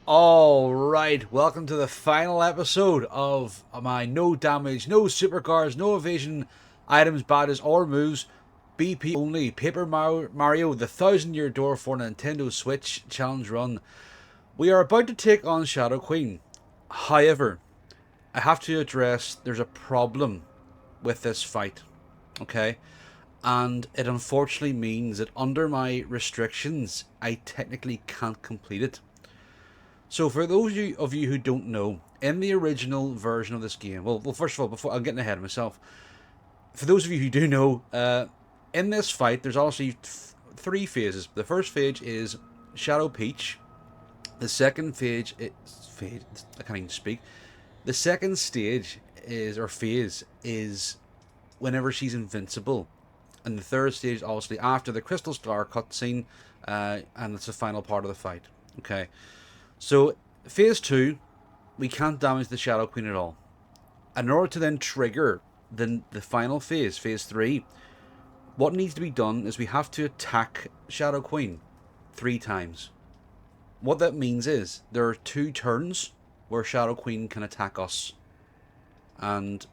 All right, welcome to the final episode of my no damage, no supercars, no evasion items, badges, or moves. BP only Paper Mario: The Thousand-Year Door for Nintendo Switch challenge run. We are about to take on Shadow Queen. However, I have to address there's a problem with this fight. Okay, and it unfortunately means that under my restrictions, I technically can't complete it. So for those of you who don't know, in the original version of this game, well, first of all, before I'm getting ahead of myself, for those of you who do know, in this fight, there's obviously three phases. The first phase is Shadow Peach. The second phase, I can't even speak. The second stage is or phase is whenever she's invincible, and the third stage, obviously, after the Crystal Star cutscene, and it's the final part of the fight. Okay, so phase two, we can't damage the Shadow Queen at all. And in order to then trigger the final phase, phase three, what needs to be done is we have to attack Shadow Queen 3 times. What that means is there are 2 turns where Shadow Queen can attack us, and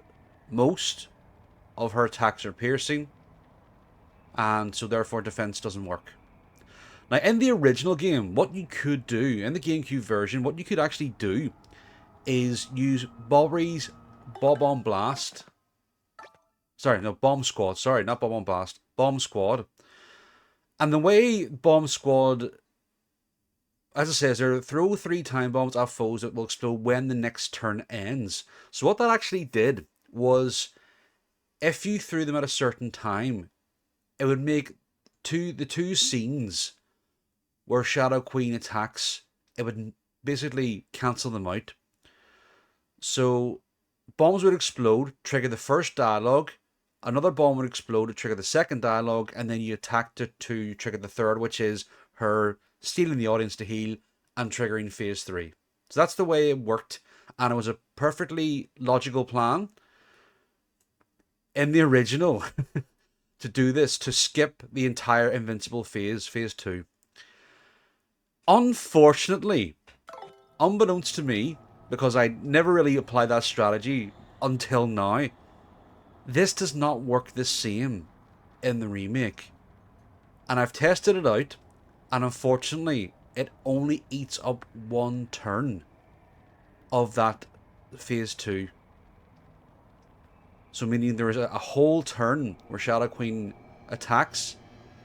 most of her attacks are piercing, and so therefore defense doesn't work. Now, in the original game, what you could do, in the GameCube version, what you could actually do is use Bobby's Bob on Blast. Sorry, no, Bomb Squad. Sorry, not Bob on Blast. Bomb Squad. And the way Bomb Squad, as it says there, throw 3 time bombs at foes that will explode when the next turn ends. So what that actually did was, if you threw them at a certain time, it would make the two scenes where Shadow Queen attacks, it would basically cancel them out. So bombs would explode, trigger the first dialogue, another bomb would explode to trigger the second dialogue, and then you attacked it to trigger the third, which is her stealing the audience to heal and triggering phase three. So that's the way it worked, and it was a perfectly logical plan in the original to do this, to skip the entire invincible phase two. Unfortunately, unbeknownst to me, because I never really applied that strategy until now, this does not work the same in the remake. And I've tested it out, and unfortunately, it only eats up 1 turn of that phase 2. So, meaning there is a whole turn where Shadow Queen attacks,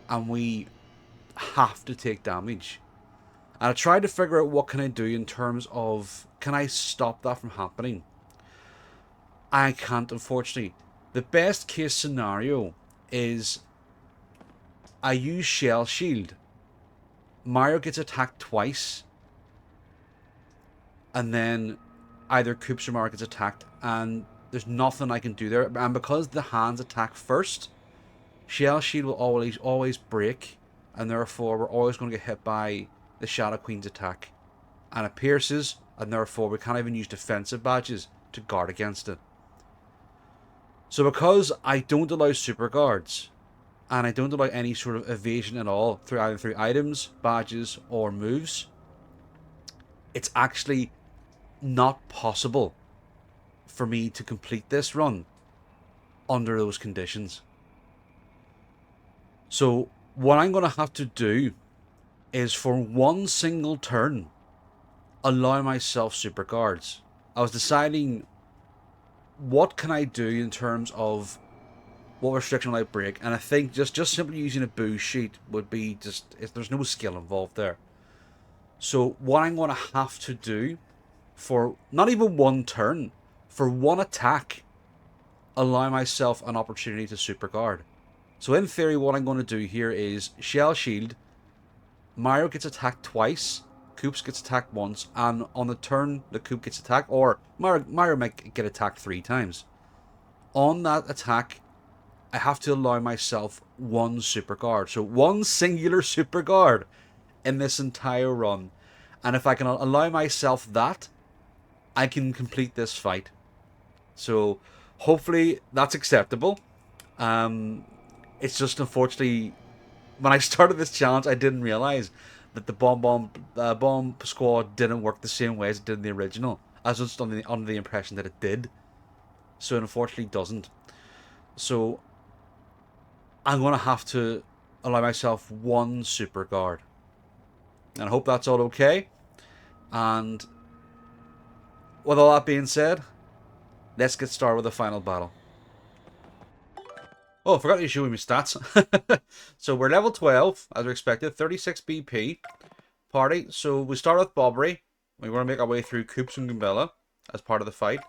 and we have to take damage. And I tried to figure out what can I do in terms of, can I stop that from happening? I can't, unfortunately. The best case scenario is I use Shell Shield. Mario gets attacked twice, and then either Koops or Mario gets attacked, and there's nothing I can do there. And because the hands attack first, Shell Shield will always break, and therefore we're always going to get hit by the Shadow Queen's attack. And it pierces, and therefore we can't even use defensive badges to guard against it. So because I don't allow super guards, and I don't allow any sort of evasion at all through either through items, badges, or moves, it's actually not possible for me to complete this run under those conditions. So what I'm going to have to do is, for one single turn, allow myself super guards. I was deciding what can I do in terms of what restriction will I break, and I think just simply using a boost sheet would be just, there's no skill involved there. So what I'm going to have to do, for not even 1 turn, for 1 attack, allow myself an opportunity to super guard. So in theory, what I'm going to do here is Shell Shield, Mario gets attacked twice, Koops gets attacked once, and on the turn the Koop gets attacked, or Mario might get attacked 3 times. On that attack, I have to allow myself 1 super guard. So 1 singular super guard in this entire run. And if I can allow myself that, I can complete this fight. So hopefully that's acceptable. It's just, unfortunately, when I started this challenge, I didn't realize that the bomb squad didn't work the same way as it did in the original. I was just under the impression that it did. So it unfortunately doesn't. So I'm going to have to allow myself one Superguard. And I hope that's all okay. And with all that being said, let's get started with the final battle. Oh, I forgot to show you my stats. So we're level 12, as we expected, 36 BP party. So we start with Bobbery. We're going to make our way through Coops and Gumbella as part of the fight.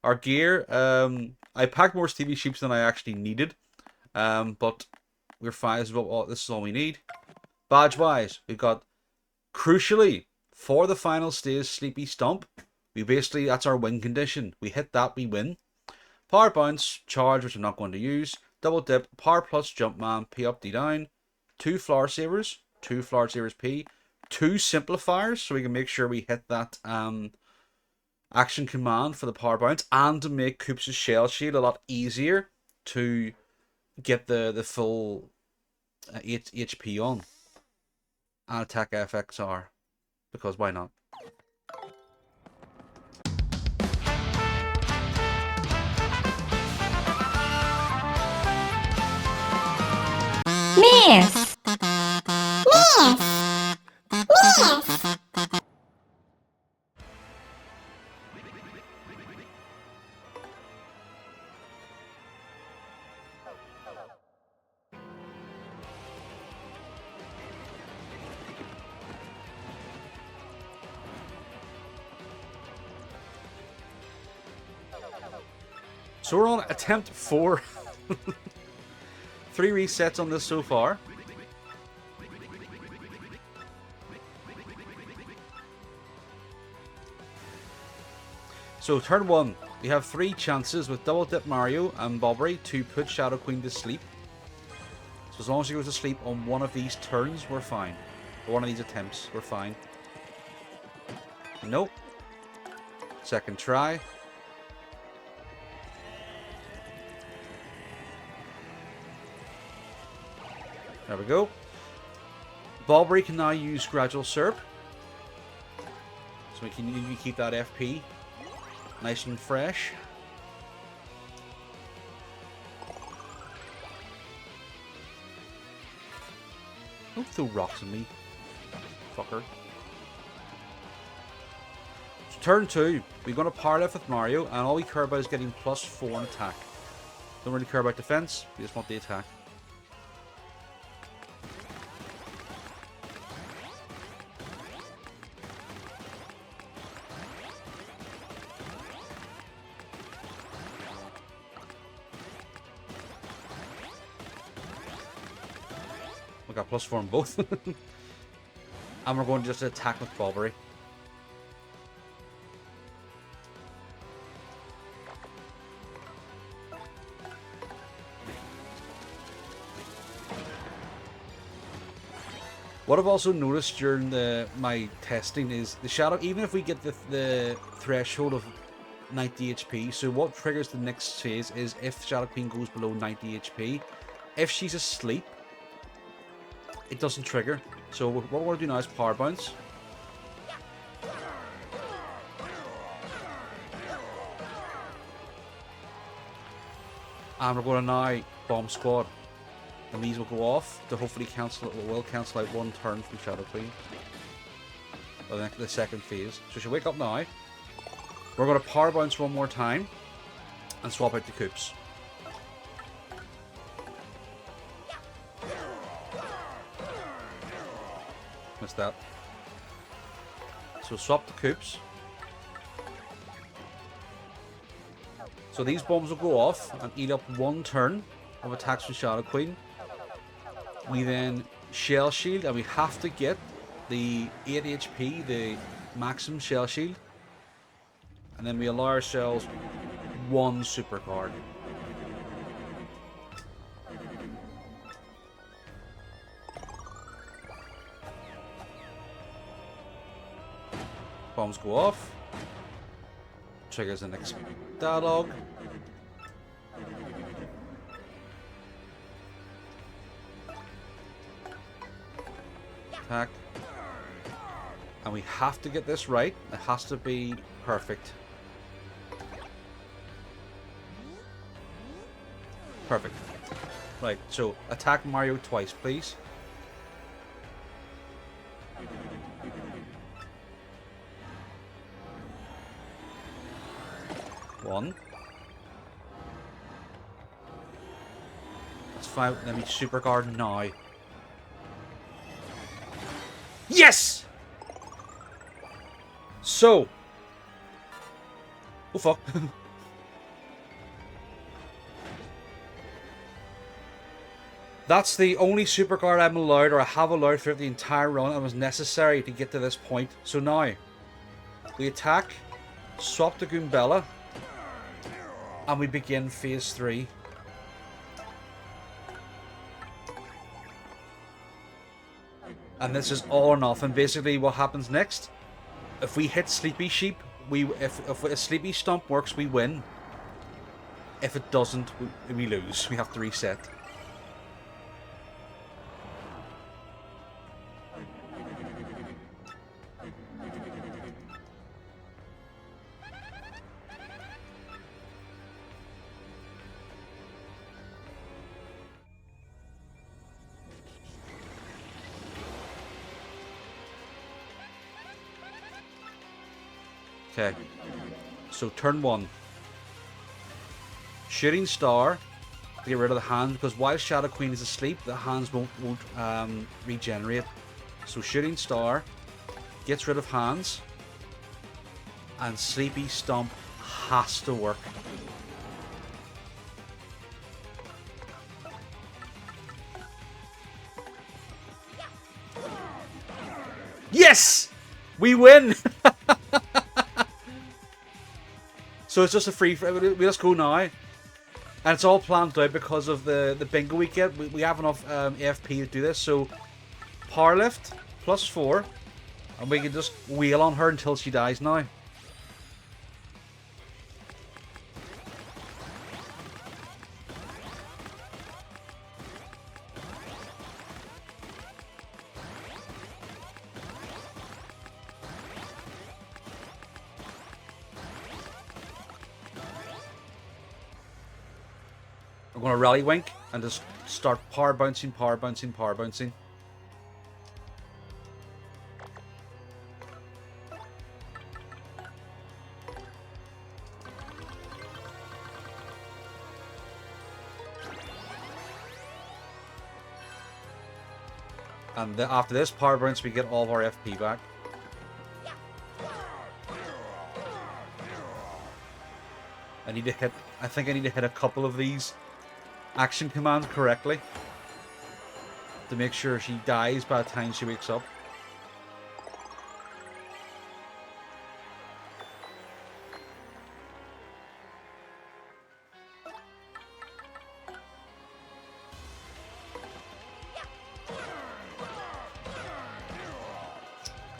Our gear, I packed more Stevie Sheeps than I actually needed. But we're fine. This is all we need. Badge-wise, we've got, crucially, for the final stage, Sleepy Stomp. That's our win condition. We hit that, we win. Power Bounce, Charge, which I'm not going to use. Double Dip, Power Plus, Jumpman, P up, D down. 2 Flower Savers, 2 Flower Savers P. 2 Simplifiers, so we can make sure we hit that action command for the Power Bounce. And to make Coops' Shell Shield a lot easier to get the full HP on. And attack FXR, because why not? Miss! Miss! Miss! So we're on attempt 4. 3 resets on this so far. So turn 1, we have 3 chances with Double Dip Mario and Bobbery to put Shadow Queen to sleep. So as long as she goes to sleep on one of these turns, we're fine. Or one of these attempts, we're fine. Nope. Second try. There we go. Bobbery can now use Gradual Syrup. So we can keep that FP nice and fresh. Don't throw rocks at me, fucker. So turn 2, we're going to power lift with Mario, and all we care about is getting +4 in attack. Don't really care about defense, we just want the attack. We got +4 on both. And we're going to just attack with Bobbery. What I've also noticed during my testing is the Shadow, even if we get the threshold of 90 HP, so what triggers the next phase is if Shadow Queen goes below 90 HP. If she's asleep, it doesn't trigger. So what we're going to do now is Power Bounce. And we're going to now Bomb Squad. And these will go off to hopefully cancel it. Will cancel out 1 turn from Shadow Queen. Or the second phase. So she'll wake up now. We're going to Power Bounce 1 more time. And swap out the Coops. Missed that. So swap the Coops. So these bombs will go off and eat up 1 turn of attacks from Shadow Queen. We then Shell Shield, and we have to get the 8 HP, the maximum Shell Shield. And then we allow ourselves 1 Superguard. Bombs go off. Triggers the next dialogue. Attack. And we have to get this right. It has to be perfect. Perfect. Right, so attack Mario twice, please. One. That's fine. Let me Superguard now. Yes! So. Oh, fuck. That's the only Superguard I'm allowed, or I have allowed throughout the entire run, and was necessary to get to this point. So now, we attack, swap to Goombella, and we begin phase 3. And this is all or nothing. Basically, what happens next? If we hit Sleepy Sheep, if a Sleepy Stomp works, we win. If it doesn't, we lose. We have to reset. Okay, so turn 1. Shooting Star to get rid of the hands, because while Shadow Queen is asleep, the hands won't regenerate. So Shooting Star gets rid of hands, and Sleepy Stomp has to work. Yes! We win! So it's just a free. We just go now, and it's all planned out because of the bingo we get. We have enough AFP to do this. So power lift +4, and we can just wheel on her until she dies now. I'm going to rally wink and just start power bouncing, power bouncing, power bouncing. And after this power bounce, we get all of our FP back. I need to hit. I think I need to hit a couple of these action commands correctly to make sure she dies by the time she wakes up.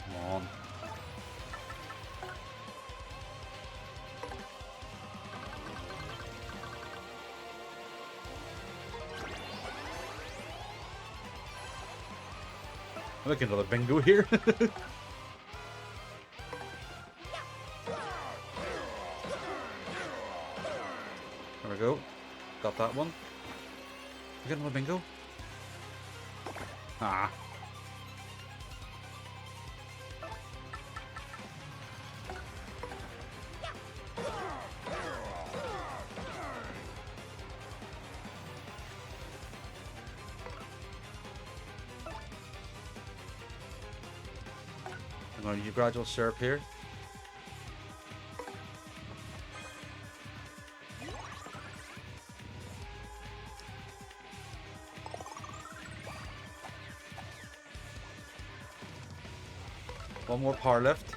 Come on. Look, another bingo here. There we go. Got that one. You got another bingo? Ah. I'm going to use gradual syrup here. One more power lift.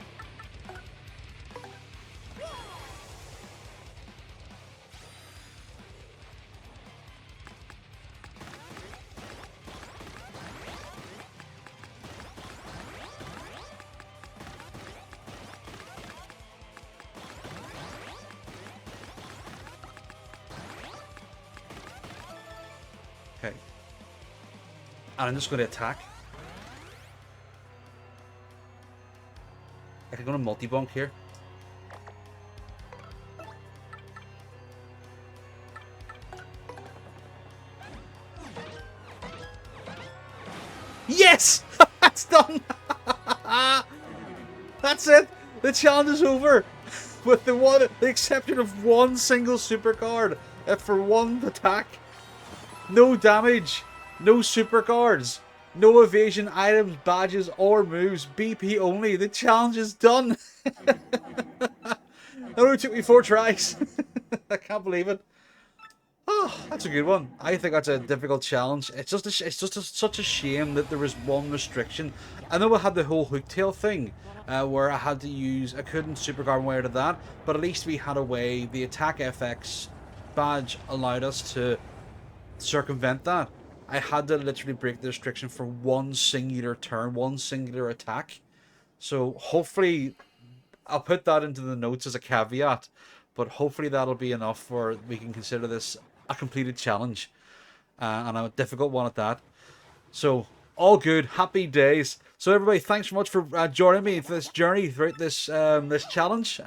Okay. And I'm just going to attack. I can go to multi-bonk here. Yes! That's done! That's it! The challenge is over! With the exception of one single supercard for one attack. No damage, no supercards, no evasion items, badges, or moves. BP only. The challenge is done! It only took me 4 tries. I can't believe it. Oh, that's a good one. I think that's a difficult challenge. It's just such a shame that there was one restriction. I know I had the whole hooktail thing, where I couldn't superguard my way out of that, but at least we had a way. The attack FX badge allowed us to circumvent that. I had to literally break the restriction for one singular turn, one singular attack. So hopefully, I'll put that into the notes as a caveat, but hopefully that'll be enough for we can consider this a completed challenge, and a difficult one at that. So all good, happy days. So everybody, thanks so much for joining me for this journey throughout this this challenge.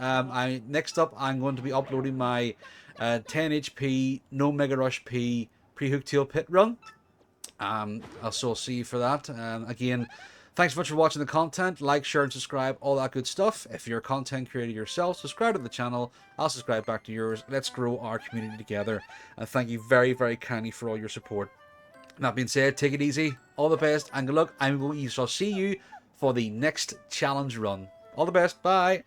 Next up, I'm going to be uploading my 10 HP no Mega Rush P pre-hook tail pit run. I'll still see you for that. Again, thanks so much for watching the content. Like, share, and subscribe, all that good stuff. If you're a content creator yourself, subscribe to the channel. I'll subscribe back to yours. Let's grow our community together. And thank you very, very kindly for all your support. That being said, take it easy. All the best and good luck. I shall see you for the next challenge run. All the best. Bye.